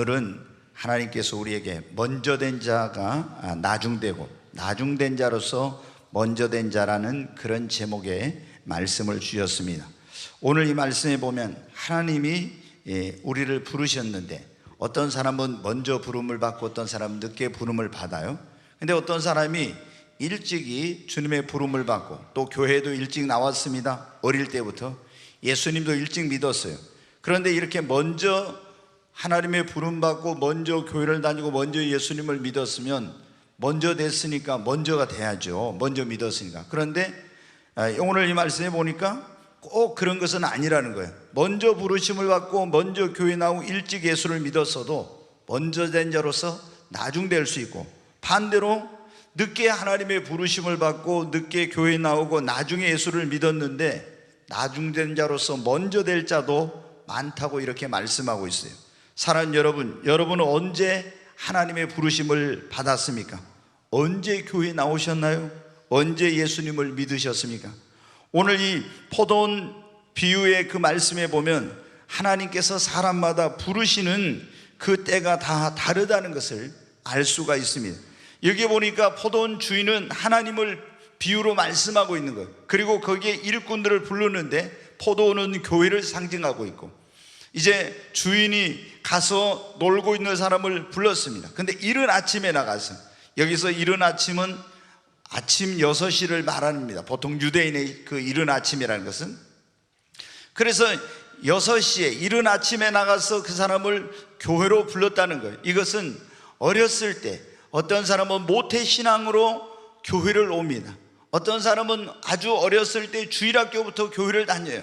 오늘은 하나님께서 우리에게 먼저 된 자가 나중되고 나중된 자로서 먼저 된 자라는 그런 제목의 말씀을 주셨습니다. 오늘 이 말씀에 보면 하나님이 우리를 부르셨는데 어떤 사람은 먼저 부름을 받고 어떤 사람은 늦게 부름을 받아요. 근데 어떤 사람이 일찍이 주님의 부름을 받고 또 교회도 일찍 나왔습니다. 어릴 때부터 예수님도 일찍 믿었어요. 그런데 이렇게 먼저 하나님의 부름 받고 먼저 교회를 다니고 먼저 예수님을 믿었으면 먼저 됐으니까 먼저가 돼야죠. 먼저 믿었으니까. 그런데 오늘 이 말씀에 보니까 꼭 그런 것은 아니라는 거예요. 먼저 부르심을 받고 먼저 교회 나오고 일찍 예수를 믿었어도 먼저 된 자로서 나중될 수 있고, 반대로 늦게 하나님의 부르심을 받고 늦게 교회 나오고 나중에 예수를 믿었는데 나중된 자로서 먼저 될 자도 많다고 이렇게 말씀하고 있어요. 사랑하는 여러분, 여러분은 언제 하나님의 부르심을 받았습니까? 언제 교회 나오셨나요? 언제 예수님을 믿으셨습니까? 오늘 이 포도원 비유의 그 말씀에 보면 하나님께서 사람마다 부르시는 그 때가 다 다르다는 것을 알 수가 있습니다. 여기 보니까 포도원 주인은 하나님을 비유로 말씀하고 있는 거예요. 그리고 거기에 일꾼들을 부르는데 포도원은 교회를 상징하고 있고, 이제 주인이 가서 놀고 있는 사람을 불렀습니다. 근데 이른 아침에 나가서, 여기서 이른 아침은 아침 6시를 말합니다. 보통 유대인의 그 이른 아침이라는 것은. 그래서 6시에 이른 아침에 나가서 그 사람을 교회로 불렀다는 거예요. 이것은 어렸을 때 어떤 사람은 모태신앙으로 교회를 옵니다. 어떤 사람은 아주 어렸을 때 주일학교부터 교회를 다녀요.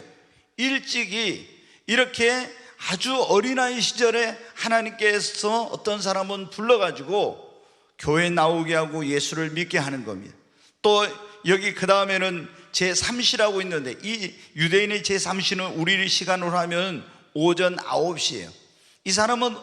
일찍이 이렇게 아주 어린아이 시절에 하나님께서 어떤 사람은 불러가지고 교회 나오게 하고 예수를 믿게 하는 겁니다. 또 여기 그 다음에는 제3시라고 있는데, 이 유대인의 제3시는 우리 시간으로 하면 오전 9시예요. 이 사람은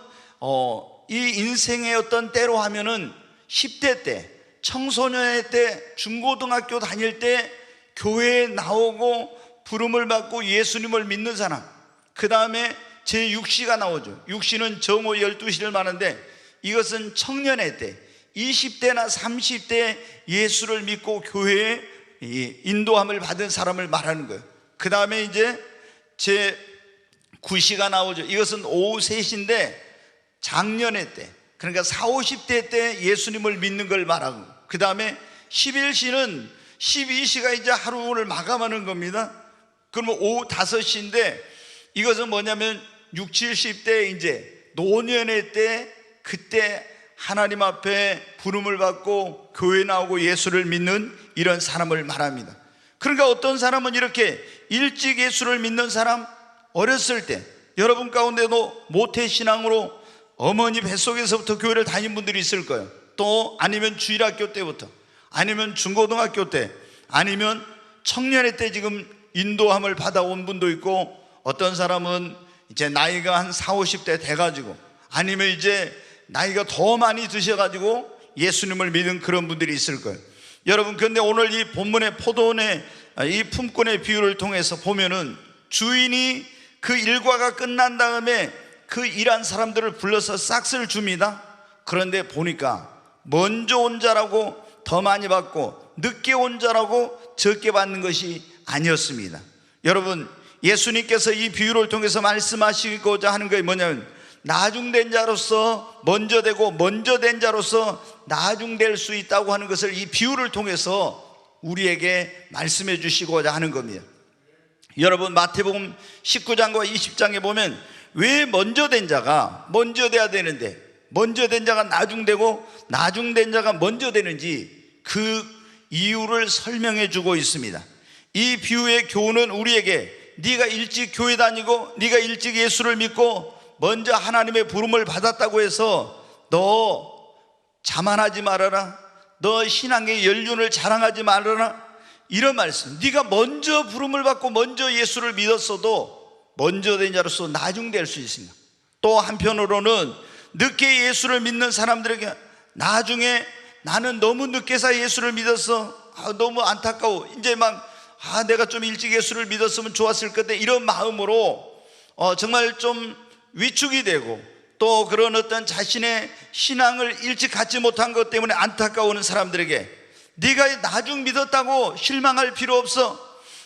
이 인생의 어떤 때로 하면은 10대 때, 청소년의 때, 중고등학교 다닐 때 교회에 나오고 부름을 받고 예수님을 믿는 사람. 그 다음에 제6시가 나오죠. 6시는 정오 12시를 말하는데 이것은 청년의 때, 20대나 30대 예수를 믿고 교회에 인도함을 받은 사람을 말하는 거예요. 그 다음에 이제 제9시가 나오죠. 이것은 오후 3시인데 장년의 때, 그러니까 40, 50대 때 예수님을 믿는 걸 말하고, 그 다음에 11시는 12시가 이제 하루를 마감하는 겁니다. 그러면 오후 5시인데 이것은 뭐냐면 60, 70대 이제 노년의 때, 그때 하나님 앞에 부름을 받고 교회 나오고 예수를 믿는 이런 사람을 말합니다. 그러니까 어떤 사람은 이렇게 일찍 예수를 믿는 사람, 어렸을 때 여러분 가운데도 모태신앙으로 어머니 뱃속에서부터 교회를 다닌 분들이 있을 거예요. 또 아니면 주일학교 때부터, 아니면 중고등학교 때, 아니면 청년의 때 지금 인도함을 받아온 분도 있고, 어떤 사람은 이제 나이가 한 40, 50대 돼가지고, 아니면 이제 나이가 더 많이 드셔가지고 예수님을 믿은 그런 분들이 있을 거예요. 여러분, 근데 오늘 이 본문의 포도원의 이 품꾼의 비유를 통해서 보면은 주인이 그 일과가 끝난 다음에 그 일한 사람들을 불러서 싹스를 줍니다. 그런데 보니까 먼저 온 자라고 더 많이 받고 늦게 온 자라고 적게 받는 것이 아니었습니다. 여러분, 예수님께서 이 비유를 통해서 말씀하시고자 하는 것이 뭐냐면, 나중된 자로서 먼저 되고 먼저 된 자로서 나중될 수 있다고 하는 것을 이 비유를 통해서 우리에게 말씀해 주시고자 하는 겁니다. 여러분, 마태복음 19장과 20장에 보면 왜 먼저 된 자가 먼저 돼야 되는데 먼저 된 자가 나중되고 나중된 자가 먼저 되는지 그 이유를 설명해 주고 있습니다. 이 비유의 교훈은 우리에게 네가 일찍 교회 다니고 네가 일찍 예수를 믿고 먼저 하나님의 부름을 받았다고 해서 너 자만하지 말아라, 너 신앙의 연륜을 자랑하지 말아라, 이런 말씀. 네가 먼저 부름을 받고 먼저 예수를 믿었어도 먼저 된 자로서 나중될 수 있습니다. 또 한편으로는 늦게 예수를 믿는 사람들에게 나중에 나는 너무 늦게서 예수를 믿었어, 너무 안타까워, 이제 막 내가 좀 일찍 예수를 믿었으면 좋았을 건데, 이런 마음으로 정말 좀 위축이 되고 또 그런 어떤 자신의 신앙을 일찍 갖지 못한 것 때문에 안타까워하는 사람들에게 네가 나중 믿었다고 실망할 필요 없어,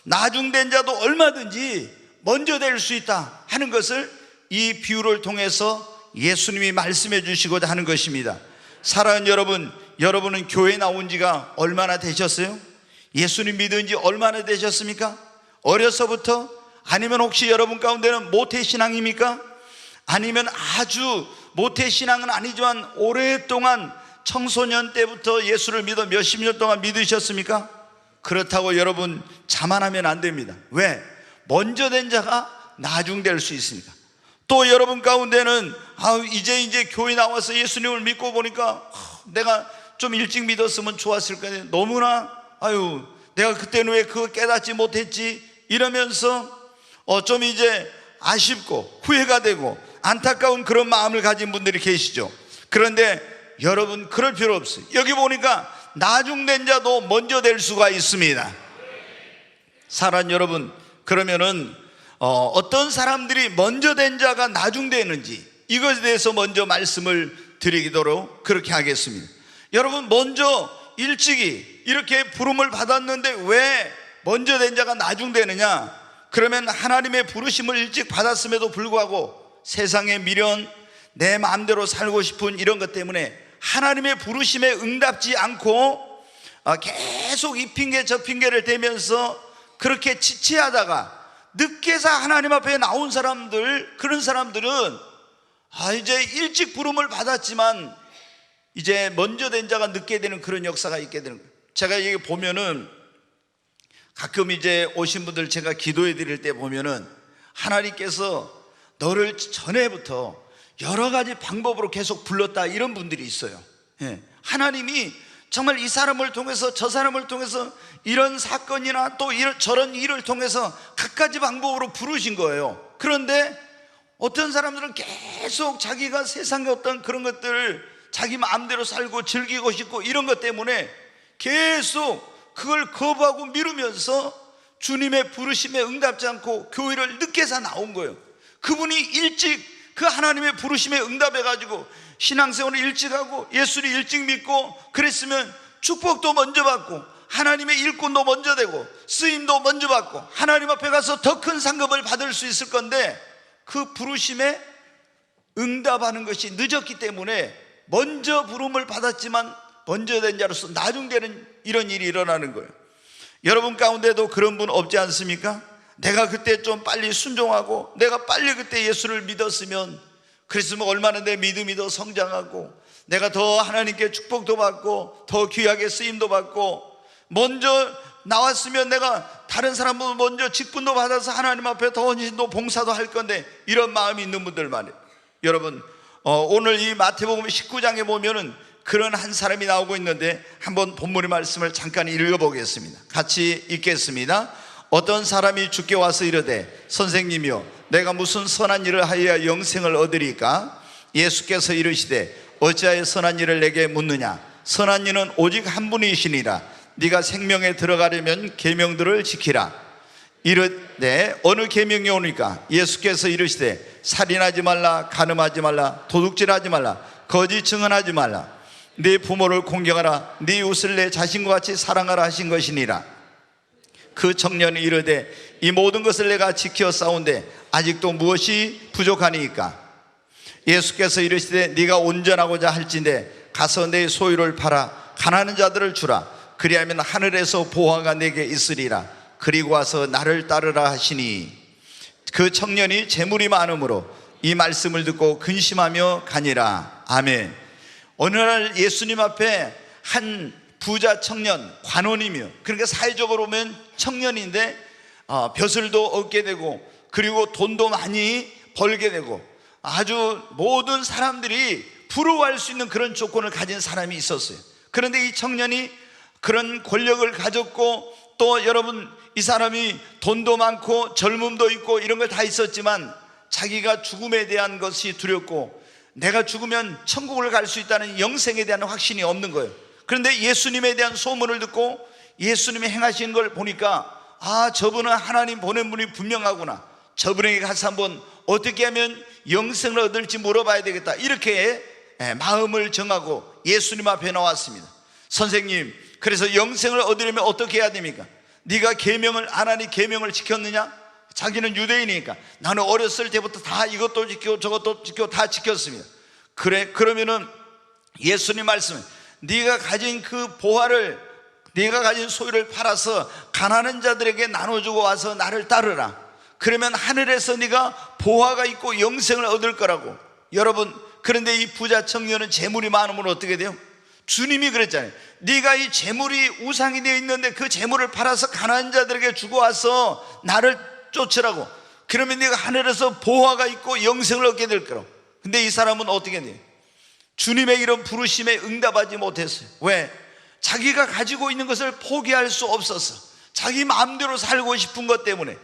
나중된 자도 얼마든지 먼저 될 수 있다 하는 것을 이 비유를 통해서 예수님이 말씀해 주시고자 하는 것입니다. 사랑하는 여러분, 여러분은 교회 나온 지가 얼마나 되셨어요? 예수님 믿은 지 얼마나 되셨습니까? 어려서부터? 아니면 혹시 여러분 가운데는 모태신앙입니까? 아니면 아주 모태신앙은 아니지만 오랫동안 청소년 때부터 예수를 믿어 몇십 년 동안 믿으셨습니까? 그렇다고 여러분 자만하면 안 됩니다. 왜? 먼저 된 자가 나중 될 수 있으니까. 또 여러분 가운데는 이제 교회 나와서 예수님을 믿고 보니까 내가 좀 일찍 믿었으면 좋았을 거예요. 너무나 내가 그때는 왜 그거 깨닫지 못했지 이러면서 좀 이제 아쉽고 후회가 되고 안타까운 그런 마음을 가진 분들이 계시죠. 그런데 여러분 그럴 필요 없어요. 여기 보니까 나중된 자도 먼저 될 수가 있습니다. 사랑하는 여러분, 그러면은 어떤 사람들이 먼저 된 자가 나중되는지 이것에 대해서 먼저 말씀을 드리도록 그렇게 하겠습니다. 여러분, 먼저 일찍이 이렇게 부름을 받았는데 왜 먼저 된 자가 나중되느냐? 그러면 하나님의 부르심을 일찍 받았음에도 불구하고 세상의 미련, 내 마음대로 살고 싶은 이런 것 때문에 하나님의 부르심에 응답지 않고 계속 이 핑계 저 핑계를 대면서 그렇게 지체하다가 늦게서 하나님 앞에 나온 사람들, 그런 사람들은 이제 일찍 부름을 받았지만 이제 먼저 된 자가 늦게 되는 그런 역사가 있게 되는 거예요. 제가 여기 보면은 가끔 이제 오신 분들 제가 기도해 드릴 때 보면은 하나님께서 너를 전에부터 여러 가지 방법으로 계속 불렀다 이런 분들이 있어요. 하나님이 정말 이 사람을 통해서 저 사람을 통해서 이런 사건이나 또 저런 일을 통해서 갖가지 방법으로 부르신 거예요. 그런데 어떤 사람들은 계속 자기가 세상의 어떤 그런 것들을 자기 마음대로 살고 즐기고 싶고 이런 것 때문에 계속 그걸 거부하고 미루면서 주님의 부르심에 응답지 않고 교회를 늦게서 나온 거예요. 그분이 일찍 그 하나님의 부르심에 응답해가지고 신앙생활을 일찍 하고 예수를 일찍 믿고 그랬으면 축복도 먼저 받고 하나님의 일꾼도 먼저 되고 쓰임도 먼저 받고 하나님 앞에 가서 더 큰 상급을 받을 수 있을 건데 그 부르심에 응답하는 것이 늦었기 때문에 먼저 부름을 받았지만 먼저 된 자로서 나중되는 이런 일이 일어나는 거예요. 여러분 가운데도 그런 분 없지 않습니까? 내가 그때 좀 빨리 순종하고 내가 빨리 그때 예수를 믿었으면 그랬으면 얼마나 내 믿음이 더 성장하고 내가 더 하나님께 축복도 받고 더 귀하게 쓰임도 받고 먼저 나왔으면 내가 다른 사람보다 먼저 직분도 받아서 하나님 앞에 더 헌신도 봉사도 할 건데 이런 마음이 있는 분들 말이에요. 여러분 오늘 이 마태복음 19장에 보면은 그런 한 사람이 나오고 있는데 한번 본문의 말씀을 잠깐 읽어보겠습니다. 같이 읽겠습니다. 어떤 사람이 주께 와서 이르되 선생님이여 내가 무슨 선한 일을 하여야 영생을 얻으리까? 예수께서 이르시되 어찌하여 선한 일을 내게 묻느냐? 선한 이는 오직 한 분이시니라. 네가 생명에 들어가려면 계명들을 지키라. 이르되 어느 계명이 오니까? 예수께서 이르시되 살인하지 말라, 간음하지 말라, 도둑질하지 말라, 거짓 증언하지 말라, 네 부모를 공경하라, 네 이웃을 내 자신과 같이 사랑하라 하신 것이니라. 그 청년이 이르되 이 모든 것을 내가 지켜 싸운데 아직도 무엇이 부족하니까? 예수께서 이르시되 네가 온전하고자 할진대 가서 내 소유를 팔아 가난한 자들을 주라. 그리하면 하늘에서 보화가 내게 있으리라. 그리고 와서 나를 따르라 하시니 그 청년이 재물이 많으므로 이 말씀을 듣고 근심하며 가니라. 아멘. 어느 날 예수님 앞에 한 부자 청년, 관원이며 그러니까 사회적으로 보면 청년인데 벼슬도 얻게 되고 그리고 돈도 많이 벌게 되고 아주 모든 사람들이 부러워할 수 있는 그런 조건을 가진 사람이 있었어요. 그런데 이 청년이 그런 권력을 가졌고 또 여러분 이 사람이 돈도 많고 젊음도 있고 이런 걸 다 있었지만 자기가 죽음에 대한 것이 두렵고 내가 죽으면 천국을 갈 수 있다는 영생에 대한 확신이 없는 거예요. 그런데 예수님에 대한 소문을 듣고 예수님이 행하신 걸 보니까 저분은 하나님 보낸 분이 분명하구나. 저분에게 가서 한번 어떻게 하면 영생을 얻을지 물어봐야 되겠다, 이렇게 마음을 정하고 예수님 앞에 나왔습니다. 선생님, 그래서 영생을 얻으려면 어떻게 해야 됩니까? 네가 하나님 계명을 지켰느냐? 자기는 유대인이니까 나는 어렸을 때부터 다 이것도 지키고 저것도 지키고 다 지켰습니다. 그래, 그러면은 예수님 말씀은 네가 가진 그 보화를, 네가 가진 소유를 팔아서 가난한 자들에게 나눠주고 와서 나를 따르라. 그러면 하늘에서 네가 보화가 있고 영생을 얻을 거라고. 여러분, 그런데 이 부자 청년은 재물이 많으면 어떻게 돼요? 주님이 그랬잖아요. 네가 이 재물이 우상이 되어 있는데 그 재물을 팔아서 가난한 자들에게 주고 와서 나를 쫓으라고. 그러면 네가 하늘에서 보화가 있고 영생을 얻게 될 거라고. 근데 이 사람은 어떻게 돼요? 주님의 이런 부르심에 응답하지 못했어요. 왜? 자기가 가지고 있는 것을 포기할 수 없었어. 자기 마음대로 살고 싶은 것 때문에.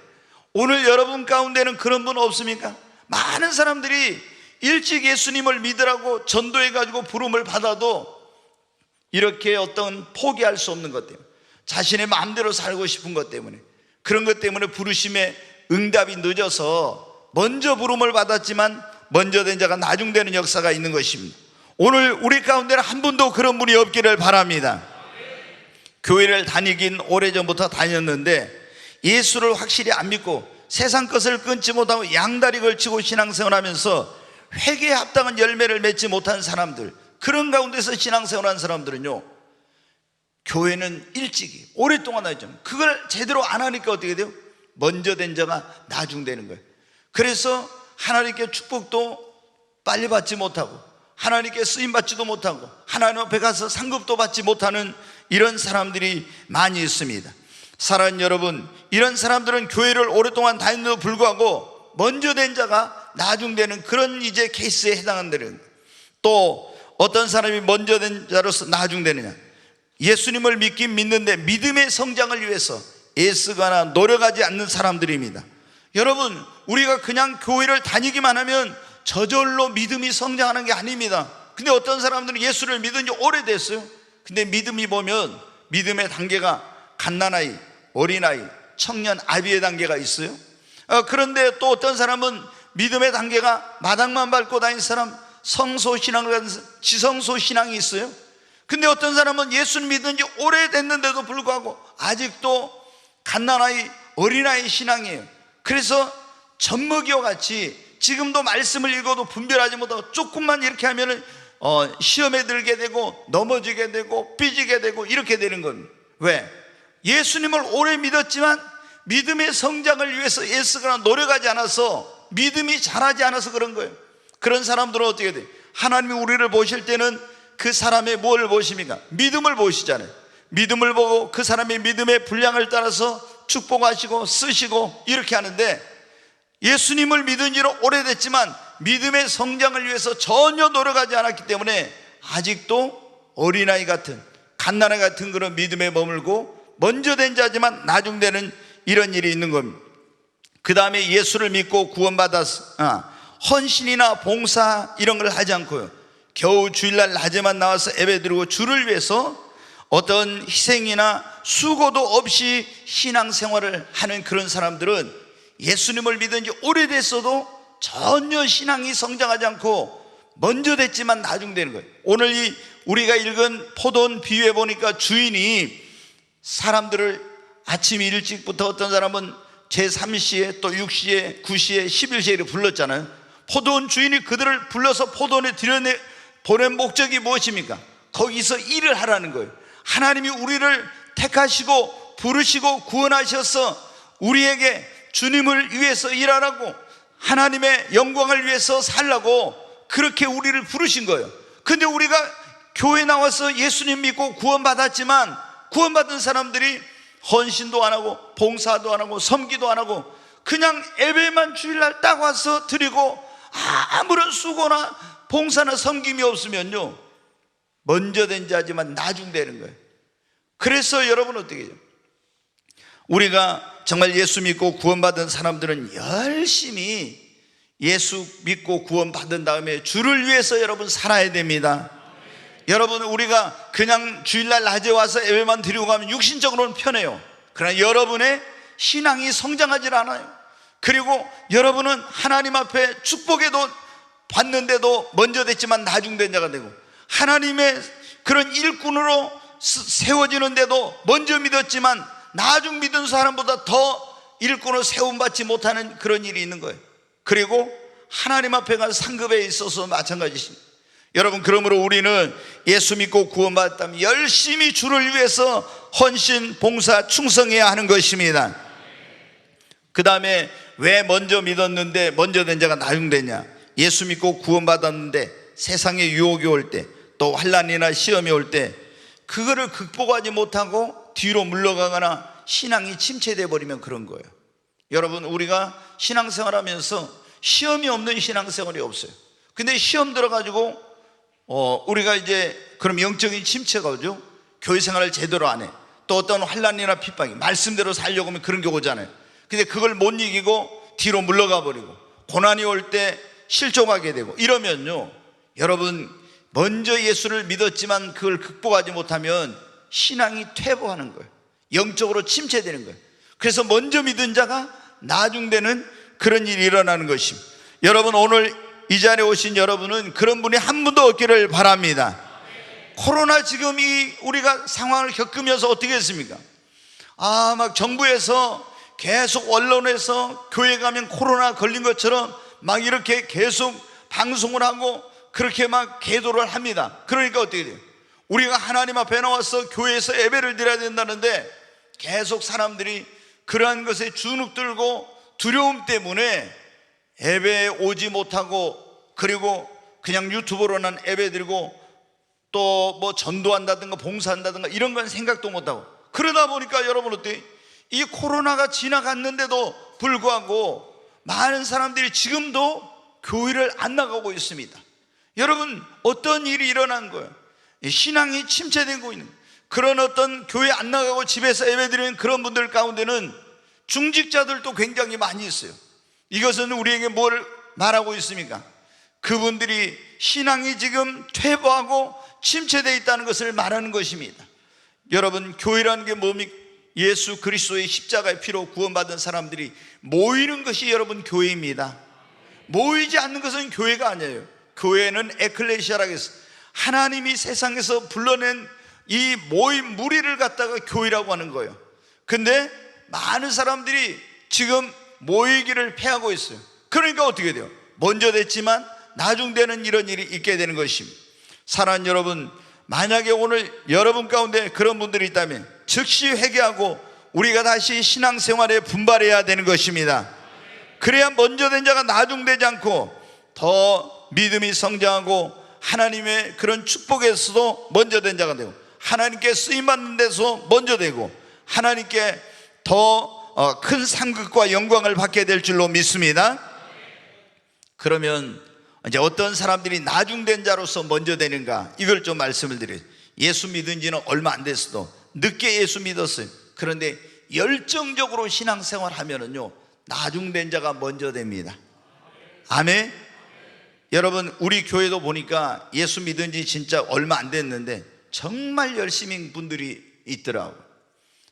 오늘 여러분 가운데는 그런 분 없습니까? 많은 사람들이 일찍 예수님을 믿으라고 전도해가지고 부름을 받아도 이렇게 어떤 포기할 수 없는 것 때문에, 자신의 마음대로 살고 싶은 것 때문에, 그런 것 때문에 부르심에 응답이 늦어서 먼저 부름을 받았지만 먼저 된 자가 나중되는 역사가 있는 것입니다. 오늘 우리 가운데는 한 분도 그런 분이 없기를 바랍니다. 교회를 다니긴 오래전부터 다녔는데 예수를 확실히 안 믿고 세상 것을 끊지 못하고 양다리 걸치고 신앙생활하면서 회개에 합당한 열매를 맺지 못한 사람들, 그런 가운데서 신앙생활한 사람들은요, 교회는 일찍이 오랫동안 하죠. 그걸 제대로 안 하니까 어떻게 돼요? 먼저 된 자가 나중되는 거예요. 그래서 하나님께 축복도 빨리 받지 못하고 하나님께 쓰임받지도 못하고 하나님 앞에 가서 상급도 받지 못하는 이런 사람들이 많이 있습니다. 사랑하는 여러분, 이런 사람들은 교회를 오랫동안 다니는데도 불구하고 먼저 된 자가 나중되는 그런 이제 케이스에 해당한다는. 또 어떤 사람이 먼저 된 자로서 나중되느냐? 예수님을 믿긴 믿는데 믿음의 성장을 위해서 애쓰거나 노력하지 않는 사람들입니다. 여러분, 우리가 그냥 교회를 다니기만 하면 저절로 믿음이 성장하는 게 아닙니다. 근데 어떤 사람들은 예수를 믿은 지 오래됐어요. 근데 믿음이 보면 믿음의 단계가 갓난아이, 어린아이, 청년, 아비의 단계가 있어요. 그런데 또 어떤 사람은 믿음의 단계가 마당만 밟고 다니는 사람, 성소신앙, 지성소신앙이 있어요. 근데 어떤 사람은 예수를 믿은 지 오래됐는데도 불구하고 아직도 갓난아이, 어린아이 신앙이에요. 그래서 젖먹이와 같이 지금도 말씀을 읽어도 분별하지 못하고 조금만 이렇게 하면은 시험에 들게 되고 넘어지게 되고 삐지게 되고 이렇게 되는 겁니다. 왜? 예수님을 오래 믿었지만 믿음의 성장을 위해서 애쓰거나 노력하지 않아서, 믿음이 자라지 않아서 그런 거예요. 그런 사람들은 어떻게 돼요? 하나님이 우리를 보실 때는 그 사람의 뭘 보십니까? 믿음을 보시잖아요. 믿음을 보고 그 사람의 믿음의 분량을 따라서 축복하시고 쓰시고 이렇게 하는데, 예수님을 믿은 지는 오래됐지만 믿음의 성장을 위해서 전혀 노력하지 않았기 때문에 아직도 어린아이 같은, 갓난아이 같은 그런 믿음에 머물고 먼저 된 자지만 나중되는 이런 일이 있는 겁니다. 그 다음에 예수를 믿고 구원받아서 헌신이나 봉사 이런 걸 하지 않고요, 겨우 주일날 낮에만 나와서 예배드리고 주를 위해서 어떤 희생이나 수고도 없이 신앙생활을 하는 그런 사람들은 예수님을 믿은 지 오래됐어도 전혀 신앙이 성장하지 않고 먼저 됐지만 나중되는 거예요. 오늘 우리가 읽은 포도원 비유에 보니까 주인이 사람들을 아침 일찍부터 어떤 사람은 제3시에 또 6시에 9시에 11시에 이렇게 불렀잖아요. 포도원 주인이 그들을 불러서 포도원에 보낸 목적이 무엇입니까? 거기서 일을 하라는 거예요. 하나님이 우리를 택하시고 부르시고 구원하셔서 우리에게 주님을 위해서 일하라고, 하나님의 영광을 위해서 살라고 그렇게 우리를 부르신 거예요. 근데 우리가 교회 나와서 예수님 믿고 구원받았지만 구원받은 사람들이 헌신도 안 하고 봉사도 안 하고 섬기도 안 하고 그냥 예배만 주일날 딱 와서 드리고 아무런 수고나 봉사나 섬김이 없으면요, 먼저 된 자지만 나중되는 거예요. 그래서 여러분 어떻게 해요? 우리가 정말 예수 믿고 구원받은 사람들은 열심히 예수 믿고 구원받은 다음에 주를 위해서 여러분 살아야 됩니다. 여러분, 우리가 그냥 주일날 낮에 와서 예배만 드리고 가면 육신적으로는 편해요. 그러나 여러분의 신앙이 성장하지 않아요. 그리고 여러분은 하나님 앞에 축복에도 받는데도 먼저 됐지만 나중된 자가 되고, 하나님의 그런 일꾼으로 세워지는데도 먼저 믿었지만 나중 믿은 사람보다 더 일꾼으로 세움받지 못하는 그런 일이 있는 거예요. 그리고 하나님 앞에 간 상급에 있어서 마찬가지입니다. 여러분, 그러므로 우리는 예수 믿고 구원받았다면 열심히 주를 위해서 헌신, 봉사, 충성해야 하는 것입니다. 그 다음에 왜 먼저 믿었는데 먼저 된 자가 나중되냐? 예수 믿고 구원받았는데 세상에 유혹이 올 때, 또 환난이나 시험이 올 때 그거를 극복하지 못하고 뒤로 물러가거나 신앙이 침체되어 버리면 그런 거예요. 여러분, 우리가 신앙생활하면서 시험이 없는 신앙생활이 없어요. 근데 시험 들어가지고 우리가 이제 그럼 영적인 침체가 오죠. 교회 생활을 제대로 안 해. 또 어떤 환난이나 핍박이 말씀대로 살려고 하면 그런 게 오잖아요. 근데 그걸 못 이기고 뒤로 물러가 버리고 고난이 올 때 실족하게 되고 이러면요, 여러분, 먼저 예수를 믿었지만 그걸 극복하지 못하면 신앙이 퇴보하는 거예요. 영적으로 침체되는 거예요. 그래서 먼저 믿은 자가 나중되는 그런 일이 일어나는 것입니다. 여러분, 오늘 이 자리에 오신 여러분은 그런 분이 한 분도 없기를 바랍니다. 코로나 지금 우리가 상황을 겪으면서 어떻게 했습니까? 막 정부에서 계속 언론에서 교회 가면 코로나 걸린 것처럼 막 이렇게 계속 방송을 하고 그렇게 막 계도를 합니다. 그러니까 어떻게 돼요? 우리가 하나님 앞에 나와서 교회에서 예배를 드려야 된다는데 계속 사람들이 그러한 것에 주눅 들고 두려움 때문에 예배에 오지 못하고, 그리고 그냥 유튜브로는 예배 드리고 또 뭐 전도한다든가 봉사한다든가 이런 건 생각도 못하고, 그러다 보니까 여러분 어때요? 이 코로나가 지나갔는데도 불구하고 많은 사람들이 지금도 교회를 안 나가고 있습니다. 여러분, 어떤 일이 일어난 거예요? 신앙이 침체되고 있는 그런 어떤 교회 안 나가고 집에서 예배드리는 그런 분들 가운데는 중직자들도 굉장히 많이 있어요. 이것은 우리에게 뭘 말하고 있습니까? 그분들이 신앙이 지금 퇴보하고 침체되어 있다는 것을 말하는 것입니다. 여러분, 교회라는 게 뭡니까? 예수 그리스도의 십자가의 피로 구원받은 사람들이 모이는 것이 여러분 교회입니다. 모이지 않는 것은 교회가 아니에요. 교회는 에클레시아라고 해서 하나님이 세상에서 불러낸 이 모인 무리를 갖다가 교회라고 하는 거예요. 근데 많은 사람들이 지금 모이기를 패하고 있어요. 그러니까 어떻게 돼요? 먼저 됐지만 나중되는 이런 일이 있게 되는 것입니다. 사랑하는 여러분, 만약에 오늘 여러분 가운데 그런 분들이 있다면 즉시 회개하고 우리가 다시 신앙생활에 분발해야 되는 것입니다. 그래야 먼저 된 자가 나중되지 않고 더 믿음이 성장하고 하나님의 그런 축복에서도 먼저 된 자가 되고 하나님께 쓰임받는 데서 먼저 되고 하나님께 더 큰 상급과 영광을 받게 될 줄로 믿습니다. 그러면 이제 어떤 사람들이 나중된 자로서 먼저 되는가, 이걸 좀 말씀을 드려요. 예수 믿은 지는 얼마 안 됐어도 늦게 예수 믿었어요. 그런데 열정적으로 신앙생활 하면은요, 나중된 자가 먼저 됩니다. 아멘. 여러분, 우리 교회도 보니까 예수 믿은 지 진짜 얼마 안 됐는데 정말 열심히 분들이 있더라고요.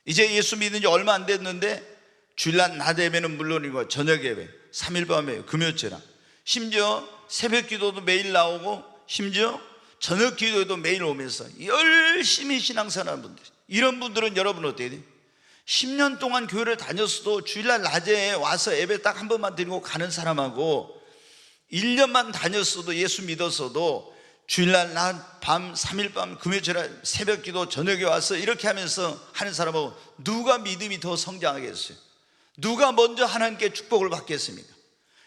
이제 예수 믿은 지 얼마 안 됐는데 주일날 낮 예배는 물론이고 저녁 예배, 3일 밤에 금요일날, 심지어 새벽 기도도 매일 나오고 심지어 저녁 기도에도 매일 오면서 열심히 신앙생활하는 분들, 이런 분들은 여러분 어때요? 10년 동안 교회를 다녔어도 주일날 낮에 와서 예배 딱 한 번만 드리고 가는 사람하고 1년만 다녔어도 예수 믿었어도 주일날 낮 밤 3일 밤 금요일 새벽 기도 저녁에 와서 이렇게 하면서 하는 사람하고 누가 믿음이 더 성장하겠어요? 누가 먼저 하나님께 축복을 받겠습니까?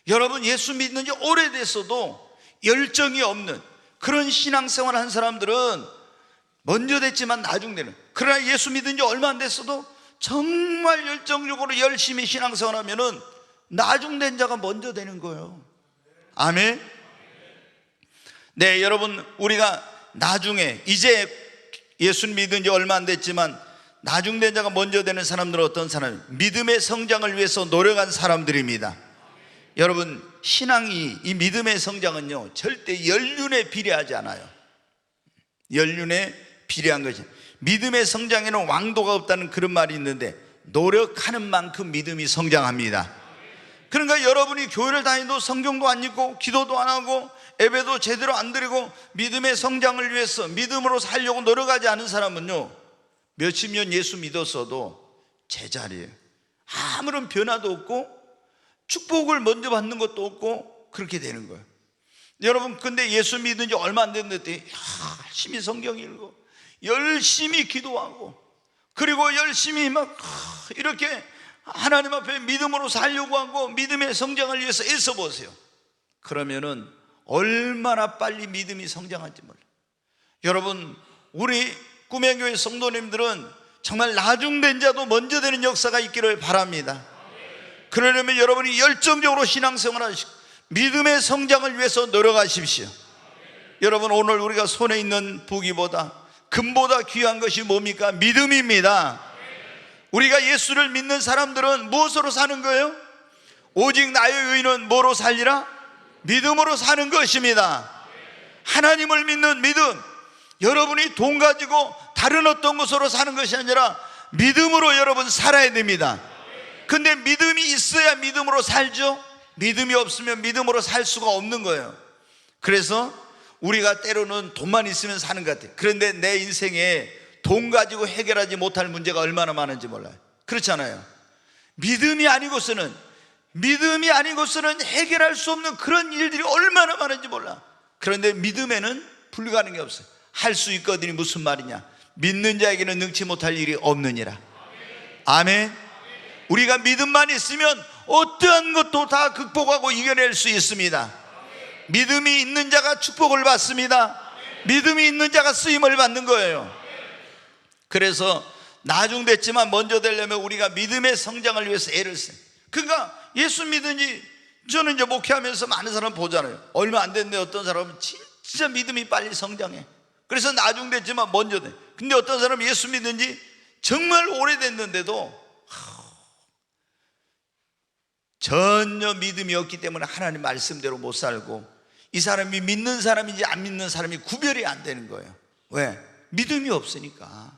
여러분, 예수 믿는 지 오래됐어도 열정이 없는 그런 신앙생활 한 사람들은 먼저 됐지만 나중되는, 그러나 예수 믿은 지 얼마 안 됐어도 정말 열정적으로 열심히 신앙생활 하면은 나중된 자가 먼저 되는 거예요. 아멘. 네, 여러분, 우리가 나중에 이제 예수 믿은 지 얼마 안 됐지만 나중된 자가 먼저 되는 사람들은 어떤 사람이에요? 믿음의 성장을 위해서 노력한 사람들입니다. 여러분, 신앙이, 이 믿음의 성장은요 절대 연륜에 비례하지 않아요. 연륜에 비례한 것이, 믿음의 성장에는 왕도가 없다는 그런 말이 있는데 노력하는 만큼 믿음이 성장합니다. 그러니까 여러분이 교회를 다니도 성경도 안 읽고 기도도 안 하고 예배도 제대로 안 드리고 믿음의 성장을 위해서 믿음으로 살려고 노력하지 않은 사람은요, 몇십 년 예수 믿었어도 제자리에요. 아무런 변화도 없고 축복을 먼저 받는 것도 없고 그렇게 되는 거예요. 여러분, 근데 예수 믿은 지 얼마 안 됐는데 열심히 성경 읽고 열심히 기도하고 그리고 열심히 막 이렇게 하나님 앞에 믿음으로 살려고 하고 믿음의 성장을 위해서 애써 보세요. 그러면은 얼마나 빨리 믿음이 성장할지 몰라요. 여러분, 우리 꿈의 교회 성도님들은 정말 나중된 자도 먼저 되는 역사가 있기를 바랍니다. 그러려면 여러분이 열정적으로 신앙생활 하시고 믿음의 성장을 위해서 노력하십시오. 여러분, 오늘 우리가 손에 있는 부귀보다 금보다 귀한 것이 뭡니까? 믿음입니다. 우리가 예수를 믿는 사람들은 무엇으로 사는 거예요? 오직 나의 의인은 뭐로 살리라? 믿음으로 사는 것입니다. 하나님을 믿는 믿음, 여러분이 돈 가지고 다른 어떤 것으로 사는 것이 아니라 믿음으로 여러분 살아야 됩니다. 근데 믿음이 있어야 믿음으로 살죠. 믿음이 없으면 믿음으로 살 수가 없는 거예요. 그래서 우리가 때로는 돈만 있으면 사는 것 같아요. 그런데 내 인생에 돈 가지고 해결하지 못할 문제가 얼마나 많은지 몰라요. 그렇잖아요. 믿음이 아니고서는 해결할 수 없는 그런 일들이 얼마나 많은지 몰라. 그런데 믿음에는 불가능이 없어요. 할 수 있거든요. 무슨 말이냐? 믿는 자에게는 능치 못할 일이 없느니라. 아멘. 우리가 믿음만 있으면 어떠한 것도 다 극복하고 이겨낼 수 있습니다. 믿음이 있는 자가 축복을 받습니다. 믿음이 있는 자가 쓰임을 받는 거예요. 그래서 나중됐지만 먼저 되려면 우리가 믿음의 성장을 위해서 애를 써요. 그러니까 예수 믿으니, 저는 이제 목회하면서 많은 사람 보잖아요. 얼마 안 됐는데 어떤 사람은 진짜 믿음이 빨리 성장해. 그래서 나중됐지만 먼저 돼. 근데 어떤 사람은 예수 믿은지 정말 오래됐는데도 전혀 믿음이 없기 때문에 하나님 말씀대로 못 살고, 이 사람이 믿는 사람인지 안 믿는 사람이 구별이 안 되는 거예요. 왜? 믿음이 없으니까.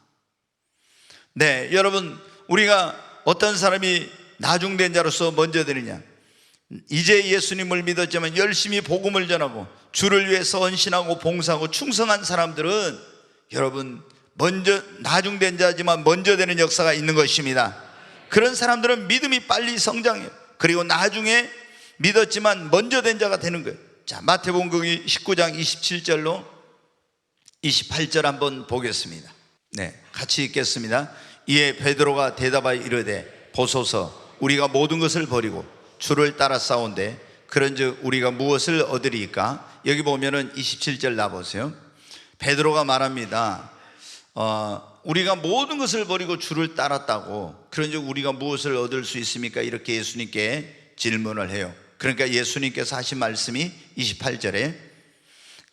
네, 여러분, 우리가 어떤 사람이 나중된 자로서 먼저 되느냐? 이제 예수님을 믿었지만 열심히 복음을 전하고 주를 위해서 헌신하고 봉사하고 충성한 사람들은 여러분 먼저 나중된 자지만 먼저 되는 역사가 있는 것입니다. 그런 사람들은 믿음이 빨리 성장해요. 그리고 나중에 믿었지만 먼저 된 자가 되는 거예요. 자, 마태복음 19장 27절로 28절 한번 보겠습니다. 네, 같이 읽겠습니다. 이에 베드로가 대답하여 이르되 보소서, 우리가 모든 것을 버리고 주를 따라 싸운데 그런즉 우리가 무엇을 얻으리까? 여기 보면은 27절 나보세요. 베드로가 말합니다. 우리가 모든 것을 버리고 주를 따랐다고, 그런즉 우리가 무엇을 얻을 수 있습니까? 이렇게 예수님께 질문을 해요. 그러니까 예수님께서 하신 말씀이 28절에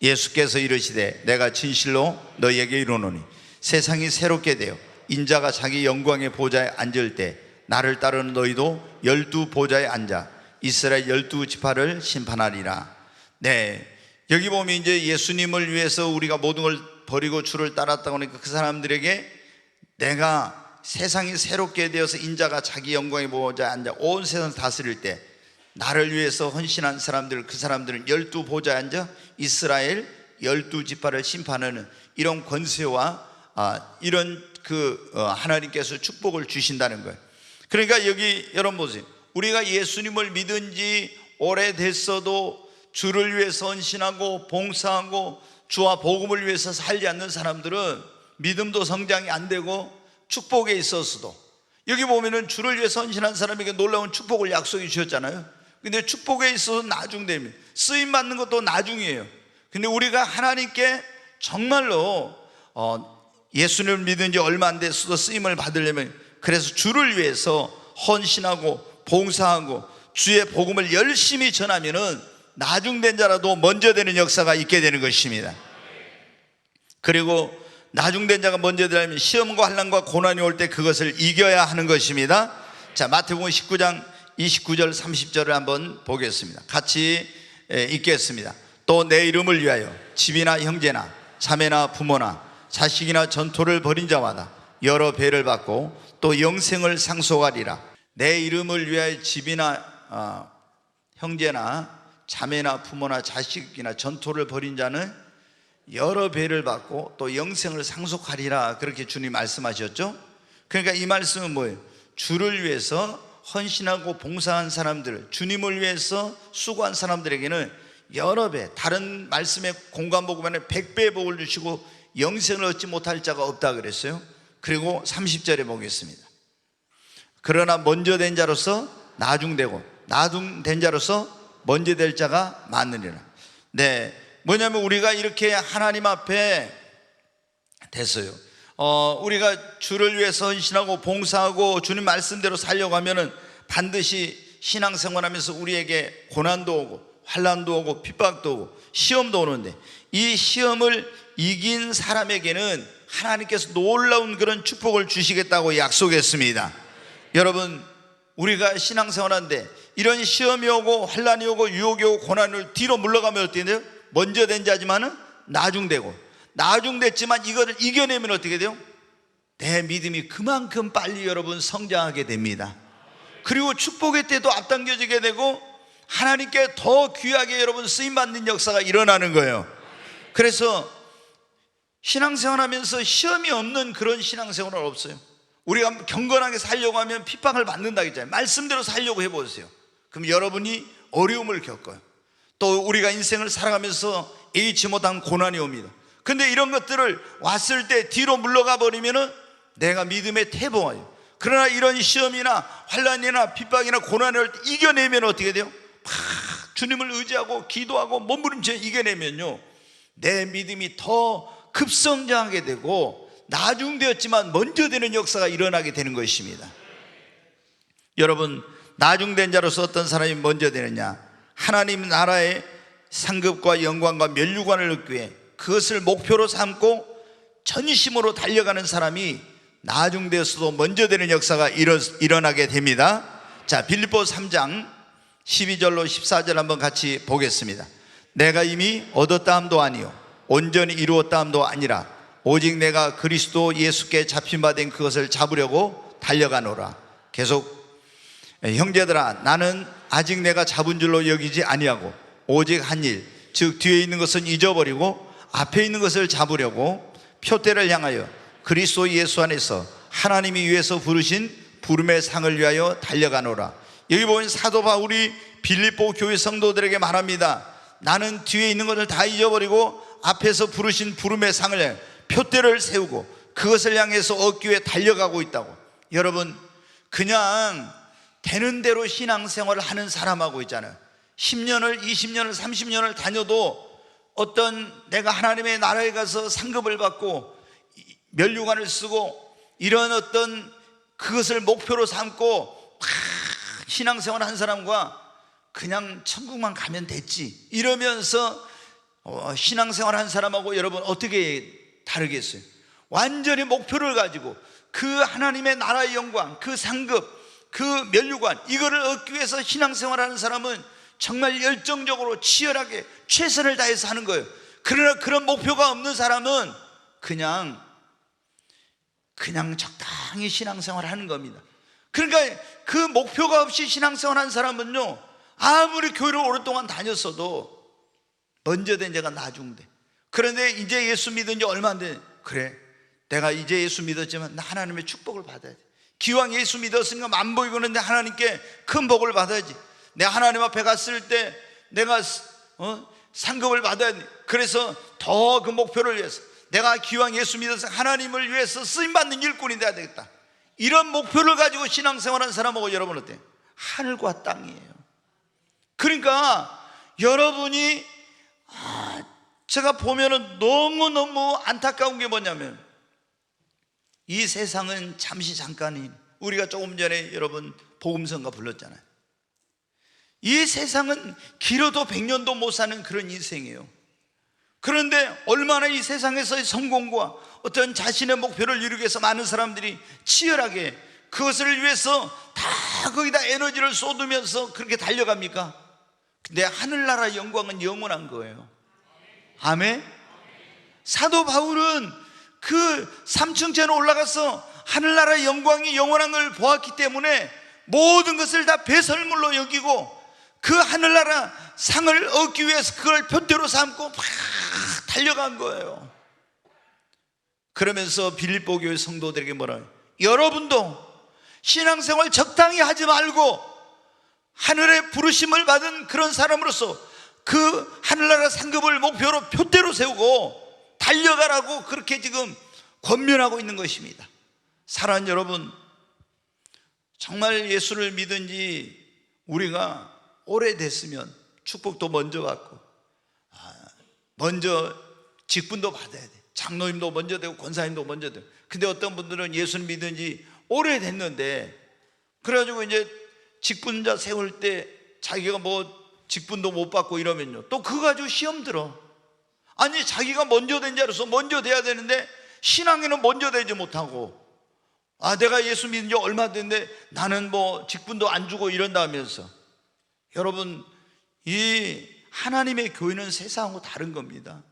예수께서 이르시되 내가 진실로 너희에게 이르노니 세상이 새롭게 되어 인자가 자기 영광의 보좌에 앉을 때 나를 따르는 너희도 12 보좌에 앉아 이스라엘 12지파를 심판하리라. 네, 여기 보면 이제 예수님을 위해서 우리가 모든 걸 버리고 주를 따랐다고 하니까 그 사람들에게 내가 세상이 새롭게 되어서 인자가 자기 영광의 보좌에 앉아 온 세상을 다스릴 때 나를 위해서 헌신한 사람들, 그 사람들은 12 보좌에 앉아 이스라엘 12지파를 심판하는 이런 권세와 이런 하나님께서 축복을 주신다는 거예요. 그러니까 여기 여러분 보세요. 우리가 예수님을 믿은 지 오래됐어도 주를 위해서 헌신하고 봉사하고 주와 복음을 위해서 살지 않는 사람들은 믿음도 성장이 안 되고 축복에 있어서도, 여기 보면은 주를 위해서 헌신한 사람에게 놀라운 축복을 약속해 주셨잖아요. 근데 축복에 있어서 나중됩니다. 쓰임 받는 것도 나중이에요. 근데 우리가 하나님께 정말로 예수님을 믿은 지 얼마 안 됐어도 쓰임을 받으려면, 그래서 주를 위해서 헌신하고 봉사하고 주의 복음을 열심히 전하면은 나중된 자라도 먼저 되는 역사가 있게 되는 것입니다. 그리고 나중된 자가 먼저 되려면 시험과 환난과 고난이 올 때 그것을 이겨야 하는 것입니다. 자, 마태복음 19장 29절 30절을 한번 보겠습니다. 같이 읽겠습니다. 또 내 이름을 위하여 집이나 형제나 자매나 부모나 자식이나 전토를 벌인 자마다 여러 배를 받고 또 영생을 상속하리라. 내 이름을 위하여 집이나 형제나 자매나 부모나 자식이나 전토를 벌인 자는 여러 배를 받고 또 영생을 상속하리라, 그렇게 주님 말씀하셨죠. 그러니까 이 말씀은 뭐예요? 주를 위해서 헌신하고 봉사한 사람들, 주님을 위해서 수고한 사람들에게는 여러 배, 다른 말씀의 공관복음에는 100배의 복을 주시고 영생을 얻지 못할 자가 없다 그랬어요. 그리고 30절에 보겠습니다. 그러나 먼저 된 자로서 나중되고 나중된 자로서 먼저 될 자가 많으리라. 네, 뭐냐면 우리가 이렇게 하나님 앞에 됐어요. 우리가 주를 위해서 헌신하고 봉사하고 주님 말씀대로 살려고 하면은 반드시 신앙생활하면서 우리에게 고난도 오고 환난도 오고 핍박도 오고 시험도 오는데, 이 시험을 이긴 사람에게는 하나님께서 놀라운 그런 축복을 주시겠다고 약속했습니다. 여러분, 우리가 신앙생활하는데 이런 시험이 오고 환난이 오고 유혹이 오고 고난이 오고 뒤로 물러가면 어떻게 돼요? 먼저 된 자지만은 나중되고, 나중됐지만 이거를 이겨내면 어떻게 돼요? 내 믿음이 그만큼 빨리 여러분 성장하게 됩니다. 그리고 축복의 때도 앞당겨지게 되고 하나님께 더 귀하게 여러분 쓰임받는 역사가 일어나는 거예요. 그래서 신앙생활 하면서 시험이 없는 그런 신앙생활은 없어요. 우리가 경건하게 살려고 하면 핍박을 받는다 했잖아요. 말씀대로 살려고 해보세요. 그럼 여러분이 어려움을 겪어요. 또 우리가 인생을 살아가면서 예의치 못한 고난이 옵니다. 근데 이런 것들을 왔을 때 뒤로 물러가 버리면은 내가 믿음의 태보예요. 그러나 이런 시험이나 환난이나 핍박이나 고난을 이겨내면 어떻게 돼요? 주님을 의지하고 기도하고 몸부림쳐 이겨내면요, 내 믿음이 더 급성장하게 되고 나중되었지만 먼저 되는 역사가 일어나게 되는 것입니다. 여러분, 나중된 자로서 어떤 사람이 먼저 되느냐? 하나님 나라의 상급과 영광과 면류관을 얻기 위해 그것을 목표로 삼고 전심으로 달려가는 사람이 나중되어서도 먼저 되는 역사가 일어나게 됩니다. 자, 빌립보 3장 12절로 14절 한번 같이 보겠습니다. 내가 이미 얻었다 함도 아니요 온전히 이루었다 함도 아니라 오직 내가 그리스도 예수께 잡힌 바 된 그것을 잡으려고 달려가노라. 계속, 형제들아, 나는 아직 내가 잡은 줄로 여기지 아니하고 오직 한 일, 즉 뒤에 있는 것은 잊어버리고 앞에 있는 것을 잡으려고 표대를 향하여 그리스도 예수 안에서 하나님이 위해서 부르신 부름의 상을 위하여 달려가노라. 여기 보면 사도 바울이 빌립보 교회 성도들에게 말합니다. 나는 뒤에 있는 것을 다 잊어버리고 앞에서 부르신 부름의 상을 향해 표대를 세우고 그것을 향해서 얻기 위해 달려가고 있다고. 여러분, 그냥 되는 대로 신앙생활을 하는 사람하고 있잖아요. 10년을 20년을 30년을 다녀도 어떤 내가 하나님의 나라에 가서 상급을 받고 면류관을 쓰고 이런 어떤 그것을 목표로 삼고 신앙생활 한 사람과 그냥 천국만 가면 됐지 이러면서 신앙생활 한 사람하고 여러분 어떻게 다르겠어요? 완전히 목표를 가지고 그 하나님의 나라의 영광, 그 상급, 그 면류관, 이거를 얻기 위해서 신앙생활 하는 사람은 정말 열정적으로 치열하게 최선을 다해서 하는 거예요. 그러나 그런 목표가 없는 사람은 그냥 적당히 신앙생활 하는 겁니다. 그러니까 그 목표가 없이 신앙생활 하는 사람은요, 아무리 교회를 오랫동안 다녔어도 먼저 된 자가 나중돼. 그런데 이제 예수 믿은 지 얼마 안 돼. 그래, 내가 이제 예수 믿었지만 나 하나님의 축복을 받아야 돼. 기왕 예수 믿었으니까 만복이고 있는데 하나님께 큰 복을 받아야지. 내가 하나님 앞에 갔을 때 내가 상급을 받아야 돼. 그래서 더 그 목표를 위해서 내가 기왕 예수 믿어서 하나님을 위해서 쓰임받는 일꾼이 돼야 되겠다. 이런 목표를 가지고 신앙생활하는 사람하고 여러분 어때요? 하늘과 땅이에요. 그러니까 여러분이 제가 보면은 너무너무 안타까운 게 뭐냐면 이 세상은 잠시 잠깐이, 우리가 조금 전에 여러분 복음성가 불렀잖아요. 이 세상은 길어도 100년도 못 사는 그런 인생이에요. 그런데 얼마나 이 세상에서의 성공과 어떤 자신의 목표를 이루기 위해서 많은 사람들이 치열하게 그것을 위해서 다 거기다 에너지를 쏟으면서 그렇게 달려갑니까? 근데 하늘나라 영광은 영원한 거예요. 아멘. 사도 바울은 그 3층째로 올라가서 하늘나라 영광이 영원한 걸 보았기 때문에 모든 것을 다 배설물로 여기고 그 하늘나라 상을 얻기 위해서 그걸 표대로 삼고 막 달려간 거예요. 그러면서 빌립보 교회 성도들에게 뭐라 해요? 여러분도 신앙생활 적당히 하지 말고 하늘의 부르심을 받은 그런 사람으로서 그 하늘나라 상급을 목표로 표대로 세우고 달려가라고 그렇게 지금 권면하고 있는 것입니다. 사랑하는 여러분, 정말 예수를 믿은 지 우리가 오래됐으면 축복도 먼저 받고 먼저 직분도 받아야 돼. 장로님도 먼저 되고 권사님도 먼저 되고. 근데 어떤 분들은 예수를 믿은 지 오래됐는데 그래가지고 이제 직분자 세울 때 자기가 뭐 직분도 못 받고 이러면요, 또 그거 가지고 시험 들어. 아니 자기가 먼저 된 자로서 먼저 돼야 되는데 신앙에는 먼저 되지 못하고, 내가 예수 믿은 지 얼마 됐는데 나는 뭐 직분도 안 주고 이런다면서. 여러분, 이 하나님의 교회는 세상하고 다른 겁니다.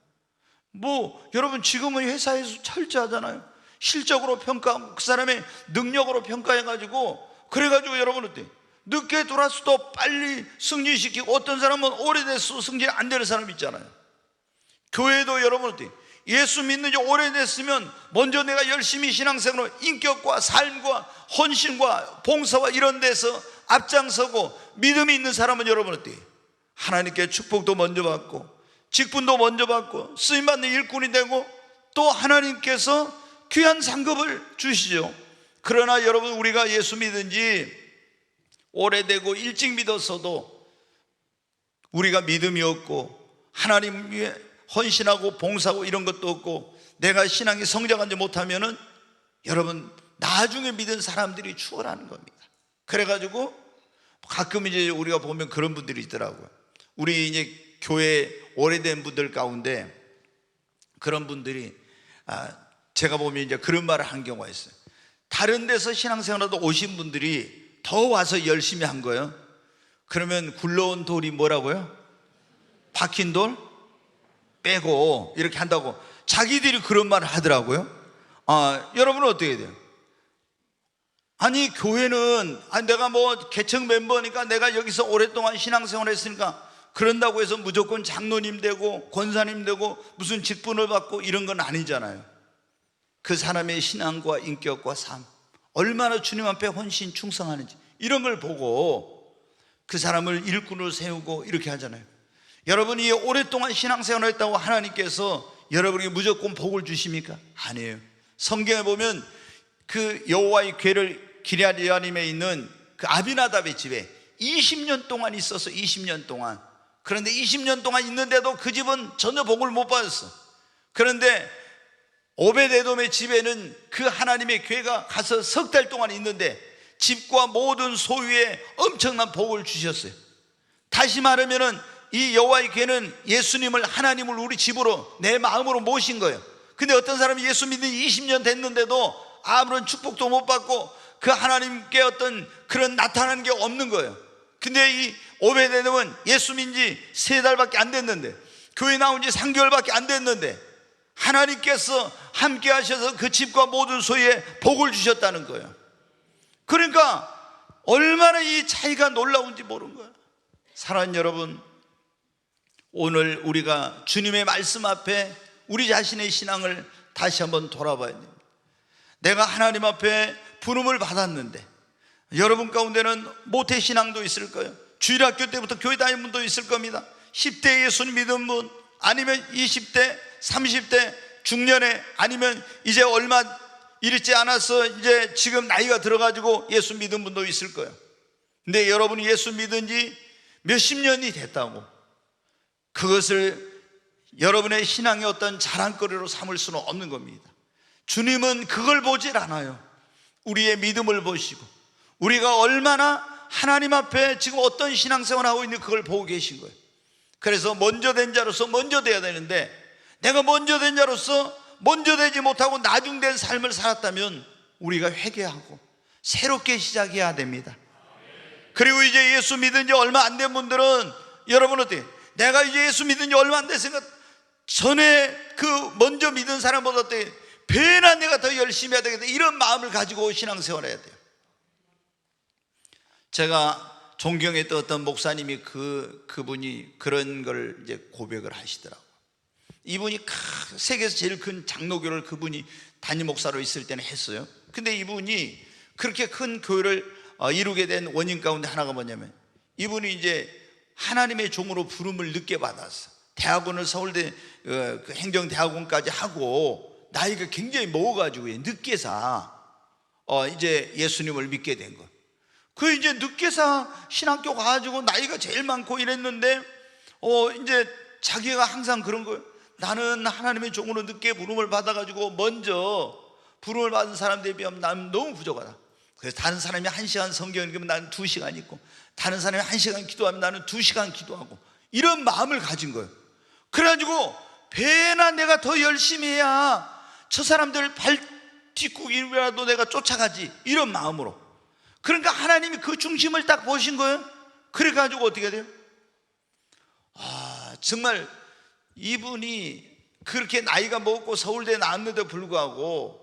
여러분 지금은 회사에서 철저하잖아요. 실적으로 평가하고 그 사람의 능력으로 평가해가지고, 그래가지고 여러분 어때? 늦게 돌아서도 빨리 승진시키고, 어떤 사람은 오래돼서 승진이 안 되는 사람 있잖아요. 교회도 여러분 어때? 예수 믿는 지 오래됐으면 먼저 내가 열심히 신앙생활로 인격과 삶과 헌신과 봉사와 이런 데서 앞장서고, 믿음이 있는 사람은 여러분 어때? 하나님께 축복도 먼저 받고 직분도 먼저 받고 쓰임받는 일꾼이 되고 또 하나님께서 귀한 상급을 주시죠. 그러나 여러분, 우리가 예수 믿은 지 오래되고 일찍 믿었어도 우리가 믿음이 없고 하나님 위해 헌신하고 봉사하고 이런 것도 없고 내가 신앙이 성장하지 못하면은 여러분, 나중에 믿은 사람들이 추월하는 겁니다. 그래가지고 가끔 이제 우리가 보면 그런 분들이 있더라고요. 우리 이제 교회 오래된 분들 가운데 그런 분들이 제가 보면 이제 그런 말을 한 경우가 있어요. 다른 데서 신앙생활하다 오신 분들이 더 와서 열심히 한 거예요. 그러면 굴러온 돌이 뭐라고요? 박힌 돌 빼고 이렇게 한다고 자기들이 그런 말을 하더라고요. 여러분은 어떻게 돼요? 아니 교회는 내가 뭐 개척 멤버니까 내가 여기서 오랫동안 신앙생활 했으니까 그런다고 해서 무조건 장로님 되고 권사님 되고 무슨 직분을 받고 이런 건 아니잖아요. 그 사람의 신앙과 인격과 삶, 얼마나 주님 앞에 헌신 충성하는지 이런 걸 보고 그 사람을 일꾼으로 세우고 이렇게 하잖아요. 여러분이 오랫동안 신앙생활을 했다고 하나님께서 여러분에게 무조건 복을 주십니까? 아니에요. 성경에 보면 그 여호와의 궤를 기럇여림에 있는 그 아비나답의 집에 20년 동안 있어서 20년 동안, 그런데 20년 동안 있는데도 그 집은 전혀 복을 못 받았어. 그런데 오벳에돔의 집에는 그 하나님의 궤가 가서 석 달 동안 있는데 집과 모든 소유에 엄청난 복을 주셨어요. 다시 말하면은 이 여호와의 궤는 예수님을, 하나님을 우리 집으로 내 마음으로 모신 거예요. 근데 어떤 사람이 예수 믿은 20년 됐는데도 아무런 축복도 못 받고 그 하나님께 어떤 그런 나타나는 게 없는 거예요. 근데 이 오벳에돔은 예수 믿은 지 3달밖에 안 됐는데, 교회 나온 지 3개월밖에 안 됐는데 하나님께서 함께 하셔서 그 집과 모든 소유에 복을 주셨다는 거예요. 그러니까 얼마나 이 차이가 놀라운지 모르는 거예요. 사랑하는 여러분, 오늘 우리가 주님의 말씀 앞에 우리 자신의 신앙을 다시 한번 돌아봐야 됩니다. 내가 하나님 앞에 부름을 받았는데, 여러분 가운데는 모태신앙도 있을 거예요. 주일학교 때부터 교회 다니는 분도 있을 겁니다. 10대 예수님 믿은 분, 아니면 20대, 30대, 중년에, 아니면 이제 얼마 이르지 않아서 이제 지금 나이가 들어가지고 예수 믿은 분도 있을 거예요. 근데 여러분이 예수 믿은 지 몇십 년이 됐다고 그것을 여러분의 신앙의 어떤 자랑거리로 삼을 수는 없는 겁니다. 주님은 그걸 보질 않아요. 우리의 믿음을 보시고 우리가 얼마나 하나님 앞에 지금 어떤 신앙생활을 하고 있는지 그걸 보고 계신 거예요. 그래서 먼저 된 자로서 먼저 돼야 되는데, 내가 먼저 된 자로서 먼저 되지 못하고 나중된 삶을 살았다면 우리가 회개하고 새롭게 시작해야 됩니다. 그리고 이제 예수 믿은 지 얼마 안 된 분들은 여러분 어때요? 내가 이제 예수 믿은 지 얼마 안 됐으니까 전에 그 먼저 믿은 사람보다 어때요? 배나 내가 더 열심히 해야 되겠다, 이런 마음을 가지고 신앙생활 해야 돼요. 제가 존경했던 어떤 목사님이 그분이 그런 걸 이제 고백을 하시더라고요. 이분이 세계에서 제일 큰 장로교를 그분이 담임 목사로 있을 때는 했어요. 근데 이분이 그렇게 큰 교회를 이루게 된 원인 가운데 하나가 뭐냐면, 이분이 이제 하나님의 종으로 부름을 늦게 받았어. 대학원을 서울대 그 행정대학원까지 하고 나이가 굉장히 먹어가지고 늦게사 이제 예수님을 믿게 된 거. 그 이제 늦게사 신학교 가가지고 나이가 제일 많고 이랬는데 이제 자기가 항상 그런 거예요. 나는 하나님의 종으로 늦게 부름을 받아가지고 먼저 부름을 받은 사람들에 비하면 나는 너무 부족하다. 그래서 다른 사람이 1시간 성경 읽으면 나는 2시간 읽고, 다른 사람이 1시간 기도하면 나는 2시간 기도하고, 이런 마음을 가진 거예요. 그래가지고 배나 내가 더 열심히 해야 저 사람들 발 뒷구기라도 내가 쫓아가지, 이런 마음으로. 그러니까 하나님이 그 중심을 딱 보신 거예요. 그래가지고 어떻게 돼요? 정말 이분이 그렇게 나이가 먹고 서울대에 나왔는데도 불구하고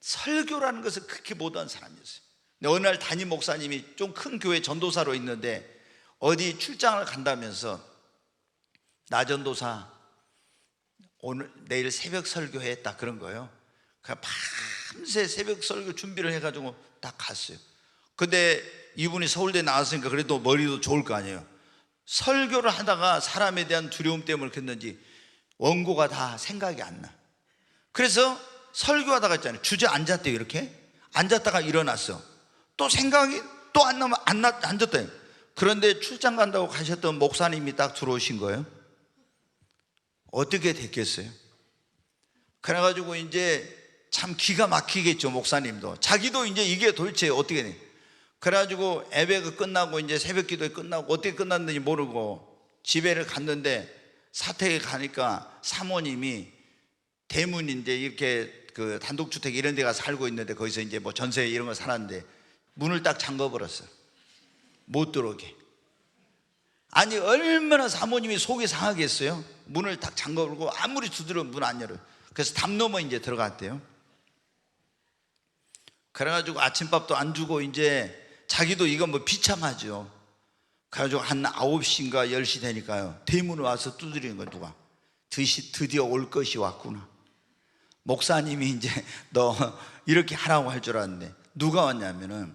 설교라는 것을 그렇게 못한 사람이었어요. 근데 어느 날 담임 목사님이 좀 큰 교회 전도사로 있는데 어디 출장을 간다면서, 나 전도사 내일 새벽 설교해, 딱 그런 거예요. 그냥 밤새 새벽 설교 준비를 해가지고 딱 갔어요. 근데 이분이 서울대 나왔으니까 그래도 머리도 좋을 거 아니에요. 설교를 하다가 사람에 대한 두려움 때문에 그랬는지 원고가 다 생각이 안 나. 그래서 설교하다가 있잖아요, 주저앉았대요. 이렇게 앉았다가 일어났어. 또 생각이 또 안 나면 앉았다. 그런데 출장 간다고 가셨던 목사님이 딱 들어오신 거예요. 어떻게 됐겠어요? 그래가지고 이제 참 기가 막히겠죠. 목사님도 자기도 이제 이게 도대체 어떻게 돼. 그래가지고 예배가 끝나고 이제 새벽 기도에 끝나고 어떻게 끝났는지 모르고 집에를 갔는데, 사택에 가니까 사모님이 대문인데 이렇게 그 단독주택 이런 데 가서 살고 있는데, 거기서 이제 뭐 전세 이런 거 살았는데 문을 딱 잠궈버렸어요. 못 들어오게. 아니 얼마나 사모님이 속이 상하겠어요. 문을 딱 잠궈버리고 아무리 두드려도 문 안 열어요. 그래서 담 넘어 이제 들어갔대요. 그래가지고 아침밥도 안 주고 이제 자기도 이거 뭐 비참하죠. 그래가지고 한 9시인가 10시 되니까요, 대문을 와서 두드리는 거예요. 누가 드디어 올 것이 왔구나. 목사님이 이제 너 이렇게 하라고 할 줄 알았는데, 누가 왔냐면은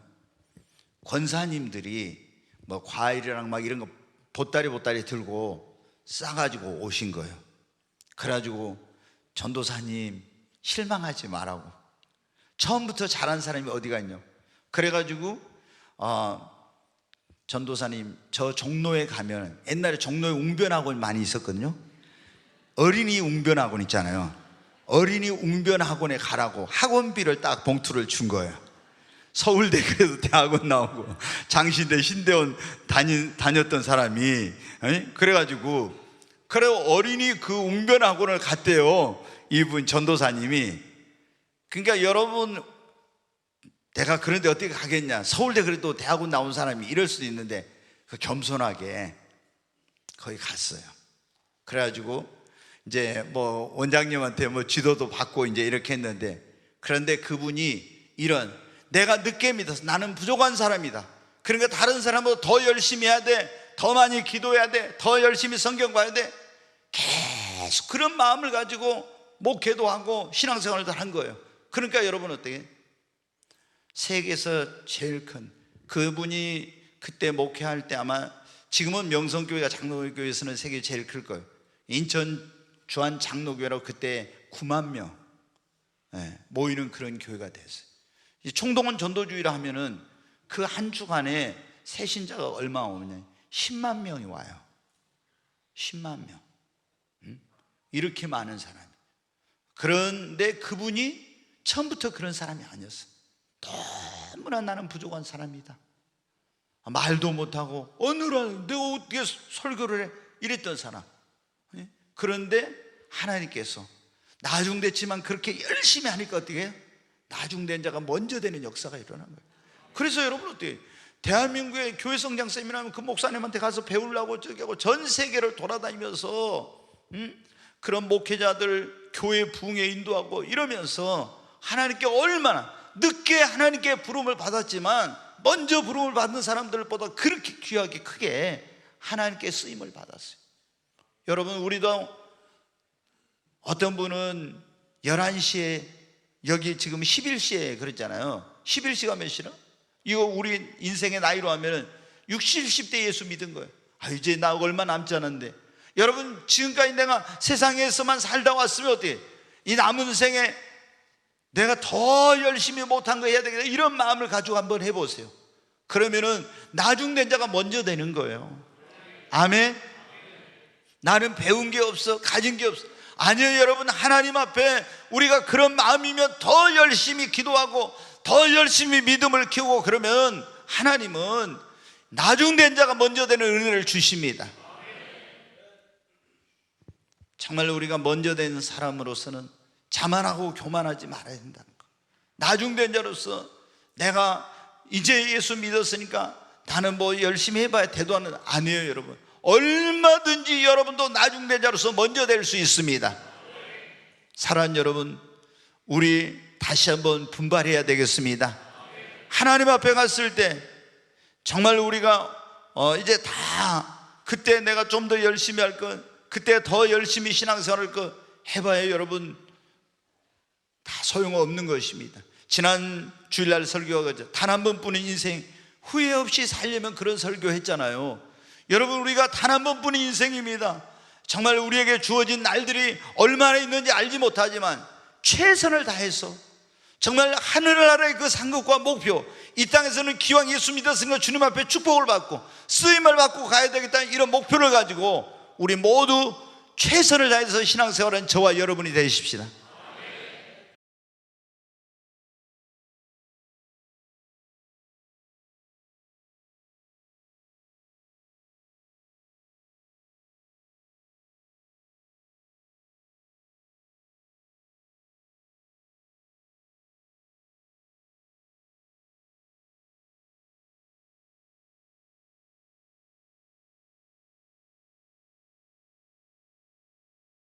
권사님들이 뭐 과일이랑 막 이런 거 보따리 들고 싸가지고 오신 거예요. 그래가지고 전도사님 실망하지 말라고, 처음부터 잘한 사람이 어디가 있냐. 그래가지고 전도사님 저 종로에 가면, 옛날에 종로에 웅변학원 많이 있었거든요. 어린이 웅변학원 있잖아요. 어린이 웅변학원에 가라고 학원비를 딱 봉투를 준 거예요. 서울대 그래도 대학원 나오고 장신대 신대원 다녔던 사람이, 그래가지고 그래 어린이 그 웅변학원을 갔대요, 이분 전도사님이. 그러니까 여러분, 내가 그런데 어떻게 가겠냐, 서울대 그래도 대학원 나온 사람이 이럴 수도 있는데, 그 겸손하게 거기 갔어요. 그래가지고 이제 뭐 원장님한테 뭐 지도도 받고 이제 이렇게 했는데, 그런데 그분이 이런, 내가 늦게 믿어서 나는 부족한 사람이다, 그러니까 다른 사람보다 더 열심히 해야 돼, 더 많이 기도해야 돼, 더 열심히 성경 봐야 돼, 계속 그런 마음을 가지고 목회도 하고 신앙생활도 한 거예요. 그러니까 여러분 어떻게, 세계에서 제일 큰 그분이 그때 목회할 때, 아마 지금은 명성교회가 장로교회에서는 세계 제일 클 거예요. 인천 주한 장로교회라고 그때 9만 명 모이는 그런 교회가 됐어요. 총동원 전도주의라 하면은 그 한 주간에 새신자가 얼마 오느냐, 10만 명이 와요. 10만 명. 이렇게 많은 사람이. 그런데 그분이 처음부터 그런 사람이 아니었어요. 너무나 나는 부족한 사람이다, 말도 못하고 어느라 내가 어떻게 설교를 해, 이랬던 사람. 그런데 하나님께서 나중됐지만 그렇게 열심히 하니까 어떻게 해요? 나중된 자가 먼저 되는 역사가 일어난 거예요. 그래서 여러분 어떻게, 대한민국의 교회 성장 세미나면 그 목사님한테 가서 배우려고 저기 하고 전 세계를 돌아다니면서 그런 목회자들 교회 부흥에 인도하고 이러면서 하나님께 얼마나 늦게 하나님께 부름을 받았지만 먼저 부름을 받는 사람들보다 그렇게 귀하게 크게 하나님께 쓰임을 받았어요. 여러분, 우리도 어떤 분은 11시에, 여기 지금 11시에 그랬잖아요. 11시가 몇 시나? 이거 우리 인생의 나이로 하면 60, 70대 예수 믿은 거예요. 이제 나 얼마 남지 않았는데. 여러분, 지금까지 내가 세상에서만 살다 왔으면 어떻게, 이 남은 생에 내가 더 열심히 못한 거 해야 되겠다, 이런 마음을 가지고 한번 해보세요. 그러면은 나중된 자가 먼저 되는 거예요. 아멘. 나는 배운 게 없어, 가진 게 없어. 아니요, 여러분, 하나님 앞에 우리가 그런 마음이면 더 열심히 기도하고 더 열심히 믿음을 키우고 그러면 하나님은 나중된 자가 먼저 되는 은혜를 주십니다. 정말 우리가 먼저 된 사람으로서는 자만하고 교만하지 말아야 된다는 거. 나중된 자로서 내가 이제 예수 믿었으니까 나는 뭐 열심히 해봐야 대도하는, 아니에요. 여러분, 얼마든지 여러분도 나중된 자로서 먼저 될 수 있습니다. 사랑하는 여러분, 우리 다시 한번 분발해야 되겠습니다. 하나님 앞에 갔을 때 정말 우리가 이제 다, 그때 내가 좀 더 열심히 할 것, 그때 더 열심히 신앙생활 할 것 해봐야 여러분 다 소용없는 것입니다. 지난 주일날 설교가 단 한 번뿐인 인생 후회 없이 살려면, 그런 설교했잖아요. 여러분, 우리가 단 한 번뿐인 인생입니다. 정말 우리에게 주어진 날들이 얼마나 있는지 알지 못하지만 최선을 다해서 정말 하늘나라의 그 상급과 목표, 이 땅에서는 기왕 예수 믿었으니까 주님 앞에 축복을 받고 쓰임을 받고 가야 되겠다는 이런 목표를 가지고 우리 모두 최선을 다해서 신앙생활은 저와 여러분이 되십시다.